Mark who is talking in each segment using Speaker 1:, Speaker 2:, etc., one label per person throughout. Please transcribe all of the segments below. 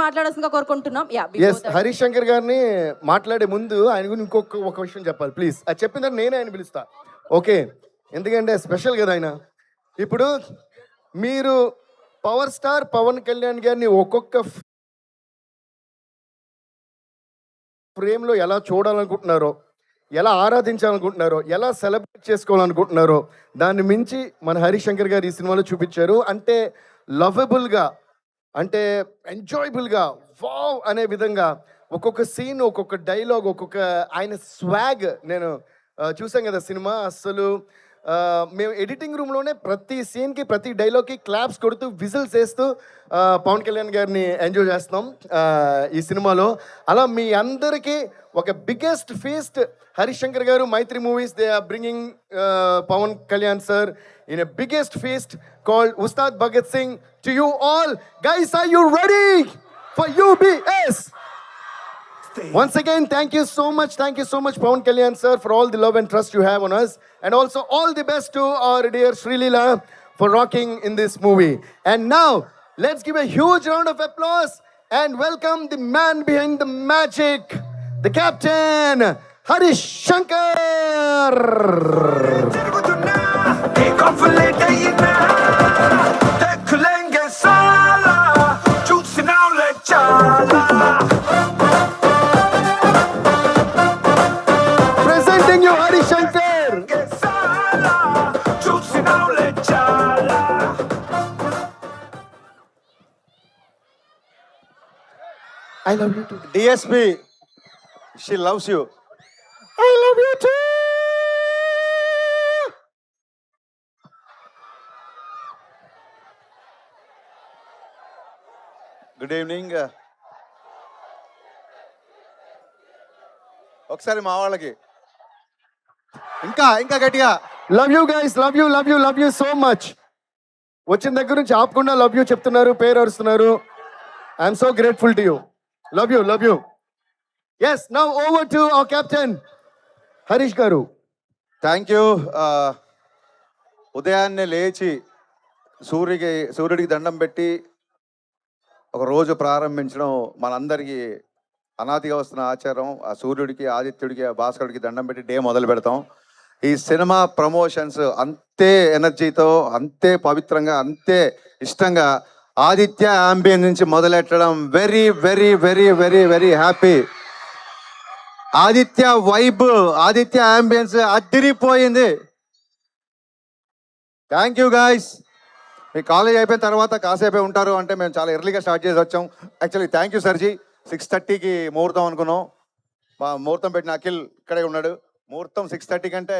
Speaker 1: మాట్లాడాల్సిందిగా కోరుకుంటున్నాం.
Speaker 2: హరీష్ శంకర్ గారిని మాట్లాడే ముందు ఆయన గురించి ఒక విషయం చెప్పాలి ప్లీజ్. అది చెప్పిన తర్వాత నేనే ఆయన పిలుస్తా. ఓకే, ఎందుకంటే స్పెషల్ కదా ఆయన. ఇప్పుడు మీరు పవర్ స్టార్ పవన్ కళ్యాణ్ గారిని ఒక్కొక్క ఫ్రేమ్లో ఎలా చూడాలనుకుంటున్నారో, ఎలా ఆరాధించాలనుకుంటున్నారో, ఎలా సెలబ్రేట్ చేసుకోవాలనుకుంటున్నారో దాన్ని మించి మన హరీష్ శంకర్ గారు ఈ సినిమాలో చూపించారు. అంటే లవబుల్గా, అంటే ఎంజాయబుల్గా, వావ్ అనే విధంగా ఒక్కొక్క సీన్, ఒక్కొక్క డైలాగ్, ఒక్కొక్క ఆయన స్వాగ్ నేను చూసాం కదా సినిమా. అసలు మేము ఎడిటింగ్ రూమ్లోనే ప్రతి సీన్కి, ప్రతి డైలాగ్కి క్లాప్స్ కొడుతూ, విజిల్స్ వేస్తూ పవన్ కళ్యాణ్ గారిని ఎంజాయ్ చేస్తున్నాం ఈ సినిమాలో. అలా మీ అందరికీ ఒక biggest feast Harish Shankar garu, Mythri movies, they are bringing Pawan Kalyan sir in a biggest feast called Ustad Bhagat Singh to you all. Guys, are you ready for UBS? Once again, thank you so much Pawan Kalyan sir for all the love and trust you have on us, and also all the best to our dear Sri Leela for rocking in this movie. And now let's give a huge round of applause and welcome the man behind the magic, the captain, Harish Shankar. Presenting you Harish Shankar. I love you too.
Speaker 3: DSP, she loves you.
Speaker 2: I love you too.
Speaker 3: Good evening. ఒకసారి మా వాళ్ళకి ఇంకా గట్టిగా
Speaker 2: love you guys, love you so much. వచ్చిన దగ్గర నుంచి ఆపకుండా love you చెప్తున్నారు, పేరు అరుస్తున్నారు. I'm so grateful to you. Love you. Yes, now over to our captain Harish garu.
Speaker 3: Thank you. ఉదయాన్నే లేచి సూర్యుడికి దండం పెట్టి ఒక రోజు ప్రారంభించడం మనందరికీ అనాదిగా వస్తున్న ఆచారం. ఆ సూర్యుడికి, ఆదిత్యుడికి, భాస్కరుడికి దండం పెట్టి డే మొదలు పెడతాం. ఈ సినిమా ప్రమోషన్స్ అంతే ఎనర్జీతో, అంతే పవిత్రంగా, అంతే ఇష్టంగా ఆదిత్య అంబియన్స్ నుంచి మొదలెట్టడం very very very very very happy. Aditya vibe, Aditya ambience అదిరిపోయింది. Thank you guys. మీ కాలేజ్ అయిపోయిన తర్వాత కాసేపే ఉంటారు అంటే మేము చాలా ఎర్లీగా స్టార్ట్ చేసి వచ్చాం. యాక్చువల్లీ థ్యాంక్ యూ సర్జీ. 6:30కి ముహూర్తం అనుకున్నాం. మా ముహూర్తం పెట్టిన అఖిల్ ఇక్కడే ఉన్నాడు. ముహూర్తం 6:30 కంటే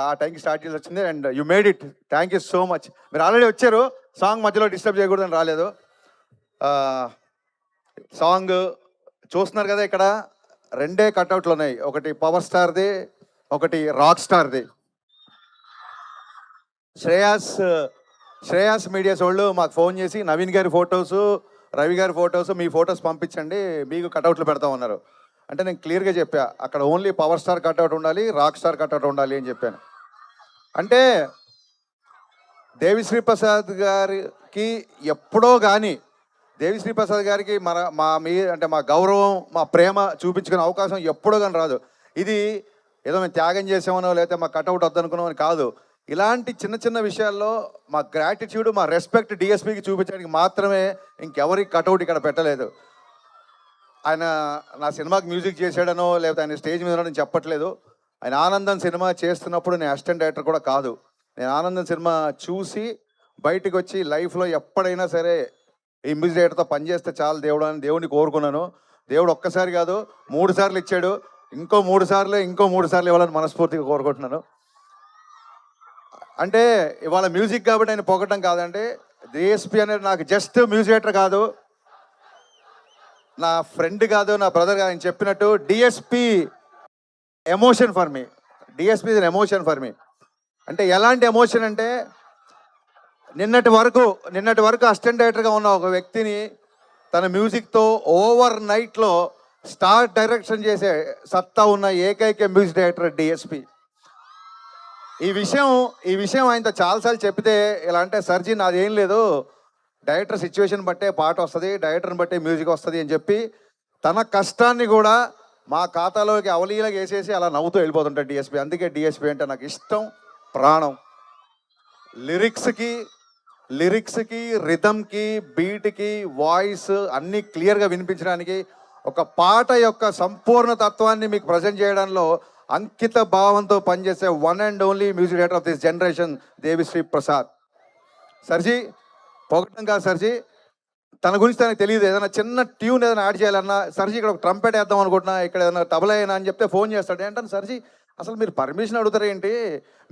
Speaker 3: ఆ టైంకి స్టార్ట్ చేసి వచ్చింది. And you made it. Thank you so much. మీరు ఆల్రెడీ వచ్చారు, సాంగ్ మధ్యలో డిస్టర్బ్ చేయకూడదని రాలేదు. సాంగ్ చూస్తున్నారు కదా, ఇక్కడ 2 కట్అవుట్లు ఉన్నాయి. ఒకటి పవర్ స్టార్ది, ఒకటి రాక్ స్టార్ది. శ్రేయాస్ మీడియాస్ వాళ్ళు మాకు ఫోన్ చేసి నవీన్ గారి ఫొటోసు, రవి గారి ఫొటోసు, మీ ఫొటోస్ పంపించండి, మీకు కట్అవుట్లు పెడతామన్నారు. అంటే నేను క్లియర్గా చెప్పా, అక్కడ ఓన్లీ పవర్ స్టార్ కట్అవుట్ ఉండాలి, రాక్ స్టార్ కట్అవుట్ ఉండాలి అని చెప్పాను. అంటే దేవిశ్రీ ప్రసాద్ గారికి ఎప్పుడో కానీ, దేవిశ్రీ ప్రసాద్ గారికి మా గౌరవం, మా ప్రేమ చూపించుకునే అవకాశం ఎప్పుడో కానీ రాదు. ఇది ఏదో మేము త్యాగం చేసామనో లేకపోతే మా కట్అవుట్ వద్దనుకున్నామని కాదు. ఇలాంటి చిన్న చిన్న విషయాల్లో మా గ్రాటిట్యూడ్, మా రెస్పెక్ట్ డిఎస్పీకి చూపించడానికి మాత్రమే, ఇంకెవరికి కట్అవుట్ ఇక్కడ పెట్టలేదు. ఆయన నా సినిమాకి మ్యూజిక్ చేశాడనో లేకపోతే ఆయన స్టేజ్ మీద ఉన్నాడని చెప్పట్లేదు. ఆయన ఆనందం సినిమా చేస్తున్నప్పుడు నేను అసిస్టెంట్ డైరెక్టర్ కూడా కాదు. నేను ఆనందం సినిమా చూసి బయటకు వచ్చి లైఫ్లో ఎప్పుడైనా సరే ఈ మ్యూజిక్ డైరెక్టర్తో పనిచేస్తే చాలు దేవుడు అని దేవుడిని కోరుకున్నాను. దేవుడు ఒక్కసారి కాదు 3 సార్లు ఇచ్చాడు. ఇంకో 3 సార్లు ఇవ్వాలని మనస్ఫూర్తిగా కోరుకుంటున్నాను. అంటే ఇవాళ మ్యూజిక్ కాబట్టి ఆయన పొగటం కాదంటే, డిఎస్పీ అనేది నాకు జస్ట్ మ్యూజిక్ డైరెక్టర్ కాదు, నా ఫ్రెండ్ కాదు, నా బ్రదర్ కాదు. ఆయన చెప్పినట్టు DSP emotion for me. DSP is emotion for me. అంటే ఎలాంటి ఎమోషన్ అంటే, నిన్నటి వరకు అసిస్టెంట్ డైరెక్టర్గా ఉన్న ఒక వ్యక్తిని తన మ్యూజిక్తో ఓవర్ నైట్లో స్టార్ డైరెక్షన్ చేసే సత్తా ఉన్న ఏకైక మ్యూజిక్ డైరెక్టర్ డిఎస్పీ. ఈ విషయం ఆయనతో చాలాసార్లు చెప్తే ఇలా అంటే, సర్జీ నాదేం లేదు, డైరెక్టర్ సిచ్యువేషన్ బట్టే పాట వస్తుంది, డైరెక్టర్ని బట్టే మ్యూజిక్ వస్తుంది అని చెప్పి తన కష్టాన్ని కూడా మా ఖాతాలోకి అవలీలగా వేసేసి అలా నవ్వుతూ వెళ్ళిపోతుంటాడు డిఎస్పి. అందుకే డిఎస్పి అంటే నాకు ఇష్టం, ప్రాణం. లిరిక్స్కి రిథమ్కి బీట్కి వాయిస్ అన్నీ క్లియర్గా వినిపించడానికి, ఒక పాట యొక్క సంపూర్ణ తత్వాన్ని మీకు ప్రజెంట్ చేయడంలో అంకిత భావంతో పనిచేసే one and only music director of this generation Devi Sri Prasad. సర్జీ పొగటం కాదు సర్జీ, తన గురించి తనకు తెలియదు. ఏదైనా చిన్న ట్యూన్ ఏదైనా యాడ్ చేయాలన్నా, సర్జీ ఇక్కడ ఒక ట్రంపెట్ వేద్దాం అనుకుంటున్నా, ఇక్కడ ఏదైనా తబలా అయినా అని చెప్తే ఫోన్ చేస్తాడు. ఏంటంటే సర్జీ అసలు మీరు పర్మిషన్ అడుగుతారు ఏంటి,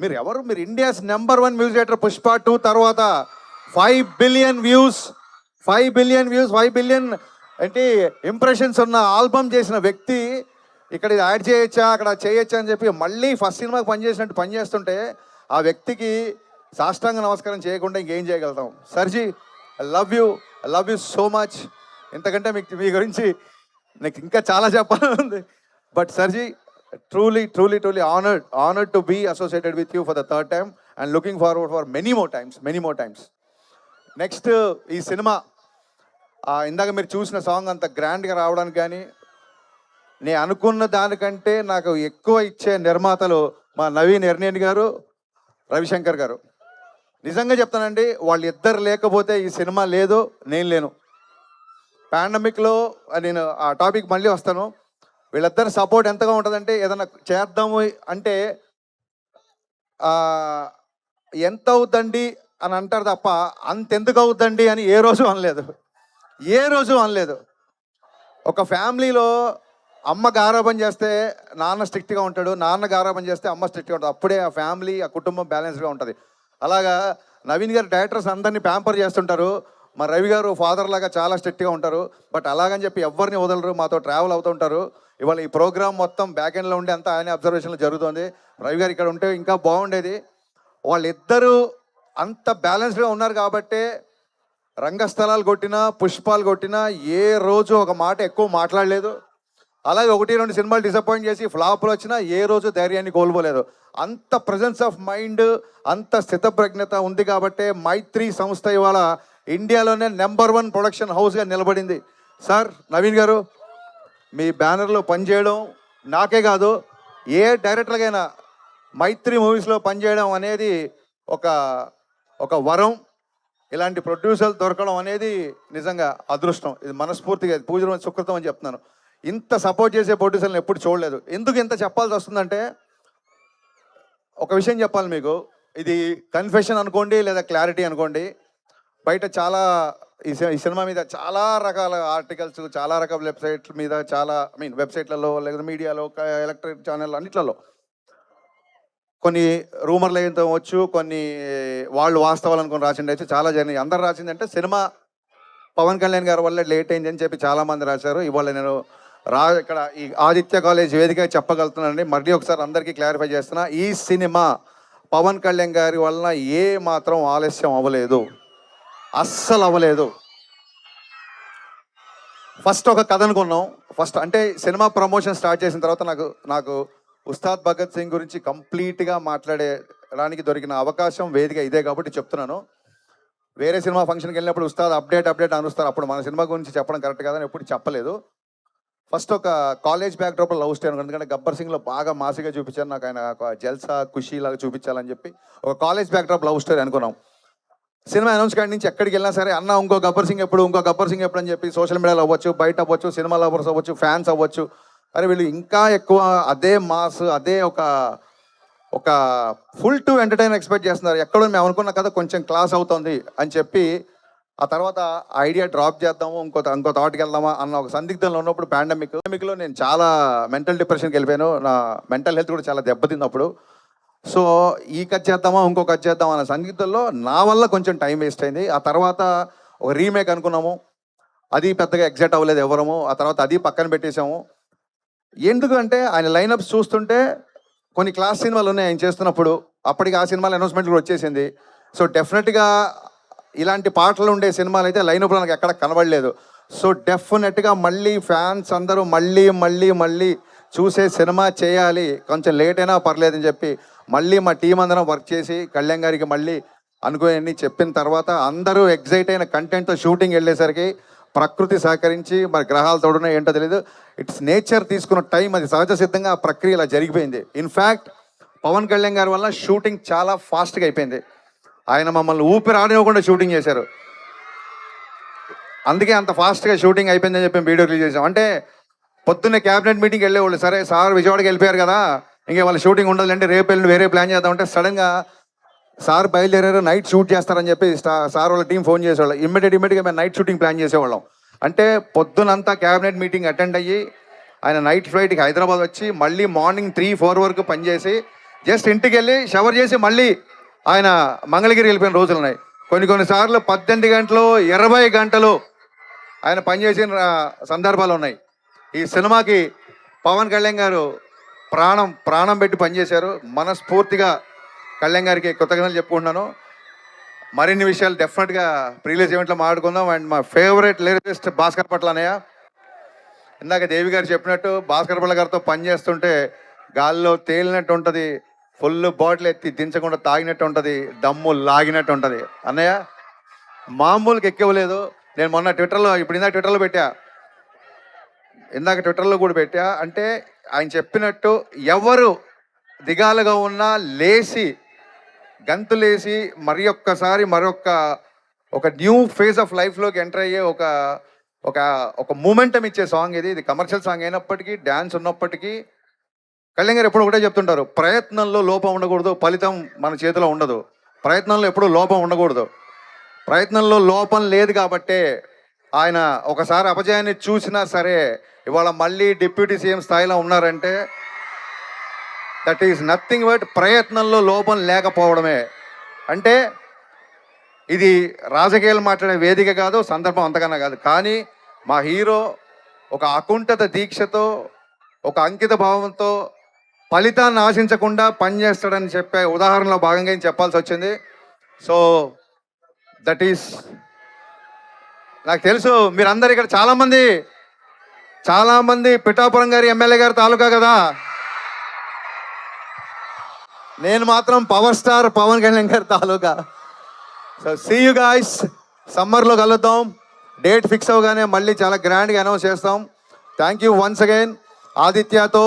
Speaker 3: మీరు ఎవరు, మీరు India's number 1 music director Pushpa 2 తర్వాత 5 బిలియన్ వ్యూస్ 5 బిలియన్ అంటే ఇంప్రెషన్స్ ఉన్న ఆల్బమ్ చేసిన వ్యక్తి ఇక్కడ ఇది యాడ్ చేయొచ్చా అక్కడ చేయొచ్చా అని చెప్పి మళ్ళీ ఫస్ట్ సినిమాకి పనిచేసినట్టు పనిచేస్తుంటే ఆ వ్యక్తికి సాష్టాంగ నమస్కారం చేయకుండా ఇంకేం చేయగలుగుతాం. సర్జీ I love you so much. ఇంతకంటే మీకు మీ గురించి నాకు ఇంకా చాలా చెప్పాలని ఉంది. బట్ సర్జీ truly honored to be associated with you for the third time and looking forward for many more times. Next ఈ సినిమా ఇందాక మీరు చూసిన సాంగ్ అంత గ్రాండ్గా రావడానికి కానీ, నేను అనుకున్న దానికంటే నాకు ఎక్కువ ఇచ్చే నిర్మాతలు మా నవీన్ ఎర్నేని గారు, రవిశంకర్ గారు. నిజంగా చెప్తానండి, వాళ్ళిద్దరు లేకపోతే ఈ సినిమా లేదు, నేను లేను. పాండమిక్లో నేను ఆ టాపిక్ మళ్ళీ వస్తాను. వీళ్ళిద్దరు సపోర్ట్ ఎంతగా ఉంటుందంటే, ఏదైనా చేద్దాము అంటే ఎంత అవుద్దండి అని అంటారు తప్ప అంతెందుకు అవుద్దండి అని ఏ రోజు అనలేదు. ఒక ఫ్యామిలీలో అమ్మ గారాబం చేస్తే నాన్న స్ట్రిక్ట్గా ఉంటాడు, నాన్న గారాబం చేస్తే అమ్మ స్ట్రిక్ట్గా ఉంటుంది. అప్పుడే ఆ ఫ్యామిలీ, ఆ కుటుంబం బ్యాలెన్స్గా ఉంటుంది. అలాగా నవీన్ గారు డైరెక్టర్స్ అందరినీ ప్యాంపర్ చేస్తుంటారు, మా రవి గారు ఫాదర్ లాగా చాలా స్ట్రిక్ట్గా ఉంటారు. బట్ అలాగని చెప్పి ఎవరిని వదలరు, మాతో ట్రావెల్ అవుతుంటారు. ఇవాళ ఈ ప్రోగ్రామ్ మొత్తం బ్యాక్ ఎండ్లో ఉండి అంతా ఆయన అబ్జర్వేషన్లో జరుగుతుంది. రవి గారు ఇక్కడ ఉంటే ఇంకా బాగుండేది. వాళ్ళిద్దరూ అంత బ్యాలెన్స్డ్గా ఉన్నారు కాబట్టే రంగస్థలాలు కొట్టినా, పుష్పాలు కొట్టినా ఏ రోజు ఒక మాట ఎక్కువ మాట్లాడలేదు. అలాగే 1-2 సినిమాలు డిసప్పాయింట్ చేసి ఫ్లాప్లు వచ్చినా ఏ రోజు ధైర్యాన్ని కోల్పోలేదు. అంత ప్రజెన్స్ ఆఫ్ మైండ్, అంత స్థితప్రజ్ఞత ఉంది కాబట్టే మైత్రి సంస్థ ఇవాళ ఇండియాలోనే నెంబర్ 1 ప్రొడక్షన్ హౌస్గా నిలబడింది. సార్ నవీన్ గారు, మీ బ్యానర్లో పనిచేయడం నాకే కాదు ఏ డైరెక్టర్కైనా మైత్రి మూవీస్లో పనిచేయడం అనేది ఒక వరం. ఇలాంటి ప్రొడ్యూసర్లు దొరకడం అనేది నిజంగా అదృష్టం. ఇది మనస్ఫూర్తిగా పూజలు సుకృతం అని చెప్తున్నాను. ఇంత సపోర్ట్ చేసే ప్రొడ్యూసర్లను ఎప్పుడు చూడలేదు. ఎందుకు ఇంత చెప్పాల్సి వస్తుందంటే, ఒక విషయం చెప్పాలి మీకు. ఇది కన్ఫెషన్ అనుకోండి లేదా క్లారిటీ అనుకోండి. బయట చాలా ఈ సినిమా మీద చాలా రకాల ఆర్టికల్స్, చాలా రకాల వెబ్సైట్ల మీద, చాలా వెబ్సైట్లలో లేదా మీడియాలో, ఎలక్ట్రిక్ ఛానల్ అన్నిట్లలో కొన్ని రూమర్లు అయితే వచ్చు, కొన్ని వాళ్ళు వాస్తవాలు అనుకుని రాసిండి అయితే చాలా జరిగినాయి. అందరు రాసిందంటే సినిమా పవన్ కళ్యాణ్ గారి వల్ల లేట్ అయింది అని చెప్పి చాలామంది రాశారు. ఇవాళ నేను ఇక్కడ ఈ ఆదిత్య కాలేజ్ వేదిక చెప్పగలుగుతున్నానండి. మళ్ళీ ఒకసారి అందరికీ క్లారిఫై చేస్తున్నా, ఈ సినిమా పవన్ కళ్యాణ్ గారి వలన ఏ మాత్రం ఆలస్యం అవ్వలేదు, అస్సలు అవ్వలేదు. ఫస్ట్ ఒక కథ అనుకున్నాం. ఫస్ట్ అంటే సినిమా ప్రమోషన్ స్టార్ట్ చేసిన తర్వాత నాకు ఉస్తాద్ భగత్ సింగ్ గురించి కంప్లీట్గా మాట్లాడడానికి దొరికిన అవకాశం వేదిక ఇదే కాబట్టి చెప్తున్నాను. వేరే సినిమా ఫంక్షన్కి వెళ్ళినప్పుడు ఉస్తాద్ అప్డేట్ అనుస్తారు, అప్పుడు మన సినిమా గురించి చెప్పడం కరెక్ట్ కాదని ఎప్పుడు చెప్పలేదు. ఫస్ట్ ఒక కాలేజ్ బ్యాక్డ్రాప్లో లవ్ స్టోరీ అనుకున్నాను. ఎందుకంటే గబ్బర్ సింగ్లో బాగా మాసిగా చూపించారు, నాకు ఆయన ఒక జల్సా ఖుషీ లాగా చూపించాలని చెప్పి ఒక కాలేజ్ బ్యాక్డ్రాప్ లవ్ స్టోరీ అనుకున్నాం. సినిమా అనౌన్స్ కాడి నుంచి ఎక్కడికి వెళ్ళినా సరే, అన్న ఇంకో గబ్బర్ సింగ్ ఎప్పుడు అని చెప్పి సోషల్ మీడియాలో అవ్వచ్చు, బయట అవ్వచ్చు, సినిమా లవర్స్ అవ్వచ్చు, ఫ్యాన్స్ అవ్వచ్చు, అరే వీళ్ళు ఇంకా ఎక్కువ అదే మాస్, అదే ఒక ఫుల్ టు ఎంటర్టైన్ ఎక్స్పెక్ట్ చేస్తున్నారు. ఎక్కడో మేము అనుకున్న కదా కొంచెం క్లాస్ అవుతుంది అని చెప్పి ఆ తర్వాత ఐడియా డ్రాప్ చేద్దాము, ఇంకో థాట్కి వెళ్దామా అన్న ఒక సందిగ్ధంలో ఉన్నప్పుడు పాండమిక్లో నేను చాలా మెంటల్ డిప్రెషన్కి వెళ్ళిపోయాను. నా మెంటల్ హెల్త్ కూడా చాలా దెబ్బతింది అప్పుడు. సో ఈ కట్ చేద్దామా ఇంకో కట్ చేద్దామా అన్న సందిగ్ధంలో నా వల్ల కొంచెం టైం వేస్ట్ అయింది. ఆ తర్వాత ఒక రీమేక్ అనుకున్నాము, అది పెద్దగా ఎగ్జైట్ అవ్వలేదు ఎవరము. ఆ తర్వాత అది పక్కన పెట్టేసాము. ఎందుకంటే ఆయన లైనప్స్ చూస్తుంటే కొన్ని క్లాస్ సినిమాలు ఉన్నాయి ఆయన చేస్తున్నప్పుడు, అప్పటికి ఆ సినిమాల అనౌన్స్మెంట్ కూడా వచ్చేసింది. సో డెఫినెట్గా ఇలాంటి పాటలు ఉండే సినిమాలు అయితే లైనప్లో నాకు ఎక్కడ కనబడలేదు. సో డెఫినెట్గా మళ్ళీ ఫ్యాన్స్ అందరూ మళ్ళీ చూసే సినిమా చేయాలి, కొంచెం లేట్ అయినా పర్లేదని చెప్పి మళ్ళీ మా టీం అందరం వర్క్ చేసి కళ్యాణ్ గారికి మళ్ళీ అనుకోని చెప్పిన తర్వాత అందరూ ఎగ్జైట్ అయిన కంటెంట్తో షూటింగ్ వెళ్ళేసరికి ప్రకృతి సహకరించి మరి గ్రహాలు తోడున్నా ఏంటో తెలియదు. ఇట్స్ నేచర్ తీసుకున్న టైం, అది సహజ సిద్ధంగా ఆ ప్రక్రియ ఇలా జరిగిపోయింది. ఇన్ఫ్యాక్ట్ పవన్ కళ్యాణ్ గారి వల్ల షూటింగ్ చాలా ఫాస్ట్గా అయిపోయింది. ఆయన మమ్మల్ని ఊపిరి ఆడనివ్వకుండా షూటింగ్ చేశారు. అందుకే అంత ఫాస్ట్గా షూటింగ్ అయిపోయిందని చెప్పి వీడియో రిలీజ్ చేసాం. అంటే పొద్దున్నే క్యాబినెట్ మీటింగ్కి వెళ్ళేవాళ్ళు, సరే సార్ విజయవాడకి వెళ్ళిపోయారు కదా, ఇంకా వాళ్ళ షూటింగ్ ఉండదులేండి, రేపు వెళ్ళి వేరే ప్లాన్ చేద్దామంటే సడన్గా సార్ బయలుదేరారు, నైట్ షూట్ చేస్తారని చెప్పి సార్ వాళ్ళ టీం ఫోన్ చేసేవాళ్ళు. ఇమ్మీడియట్గా మేము నైట్ షూటింగ్ ప్లాన్ చేసేవాళ్ళం. అంటే పొద్దునంతా క్యాబినెట్ మీటింగ్ అటెండ్ అయ్యి ఆయన నైట్ ఫ్లైట్కి హైదరాబాద్ వచ్చి మళ్ళీ మార్నింగ్ 3-4 వరకు పనిచేసి జస్ట్ ఇంటికి వెళ్ళి షవర్ చేసి మళ్ళీ ఆయన మంగళగిరి వెళ్ళిపోయిన రోజులు ఉన్నాయి. కొన్నిసార్లు 18 గంటలు 20 గంటలు ఆయన పనిచేసిన సందర్భాలు ఉన్నాయి. ఈ సినిమాకి పవన్ కళ్యాణ్ గారు ప్రాణం పెట్టి పనిచేశారు. మనస్ఫూర్తిగా కళ్యాణ్ గారికి కృతజ్ఞతలు చెప్పుకుంటున్నాను. మరిన్ని విషయాలు డెఫినెట్గా ప్రీవియస్ ఈవెంట్లో మాట్లాడుకుందాం. అండ్ మా ఫేవరెట్ లిరిసిస్ట్ భాస్కర్ పట్ల అన్నయ్య, ఇందాక దేవి గారు చెప్పినట్టు భాస్కర్ పట్ల గారితో పనిచేస్తుంటే గాల్లో తేలినట్టు ఉంటుంది, ఫుల్ బాటిల్ ఎత్తి దించకుండా తాగినట్టు ఉంటుంది, దమ్ము లాగినట్టు ఉంటుంది. అన్నయ్య మామూలుగా ఎక్కవలేదు. నేను మొన్న ట్విట్టర్లో ట్విట్టర్లో పెట్టా, ఇందాక ట్విట్టర్లో కూడా పెట్టా. అంటే ఆయన చెప్పినట్టు ఎవరు దిగాలుగా ఉన్నా లేచి గంతులేసి ఒక న్యూ ఫేజ్ ఆఫ్ లైఫ్లోకి ఎంటర్ అయ్యే ఒక మూమెంటం ఇచ్చే సాంగ్ ఇది. ఇది కమర్షియల్ సాంగ్ అయినప్పటికీ, డ్యాన్స్ ఉన్నప్పటికీ కళ్యాణ్ గారు ఎప్పుడు ఒకటే చెప్తుంటారు, ప్రయత్నంలో లోపం ఉండకూడదు, ఫలితం మన చేతిలో ఉండదు. ప్రయత్నంలో ఎప్పుడూ లోపం ఉండకూడదు. ప్రయత్నంలో లోపం లేదు కాబట్టే ఆయన ఒకసారి అపజయాన్ని చూసినా సరే ఇవాళ మళ్ళీ డిప్యూటీ సీఎం స్థాయిలో ఉన్నారంటే దట్ ఈస్ నథింగ్ బట్ ప్రయత్నంలో లోపం లేకపోవడమే. అంటే ఇది రాజకీయాలు మాట్లాడే వేదిక కాదు, సందర్భం అంతకన్నా కాదు. కానీ మా హీరో ఒక అకుంఠిత దీక్షతో, ఒక అంకిత భావంతో ఫలితాన్ని ఆశించకుండా పనిచేస్తాడని చెప్పే ఉదాహరణలో భాగంగా ఏం చెప్పాల్సి వచ్చింది. సో దట్ ఈస్, నాకు తెలుసు మీరందరూ ఇక్కడ చాలామంది పిఠాపురం గారి ఎమ్మెల్యే గారి తాలూకా కదా, నేను మాత్రం పవర్ స్టార్ పవన్ కళ్యాణ్ గారి తాలూకా. సో సీ యూ గాయ్స్, సమ్మర్లో కలుద్దాం. డేట్ ఫిక్స్ అవగానే మళ్ళీ చాలా గ్రాండ్గా అనౌన్స్ చేస్తాం. Thank you once again. ఆదిత్యతో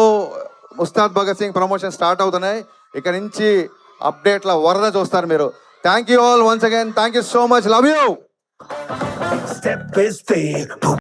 Speaker 3: ఉస్తాద్ భగత్ సింగ్ ప్రమోషన్ స్టార్ట్ అవుతున్నాయి. ఇక నుంచి అప్డేట్ల వరద చూస్తారు మీరు. Thank you all once again. Thank you so much. Love you.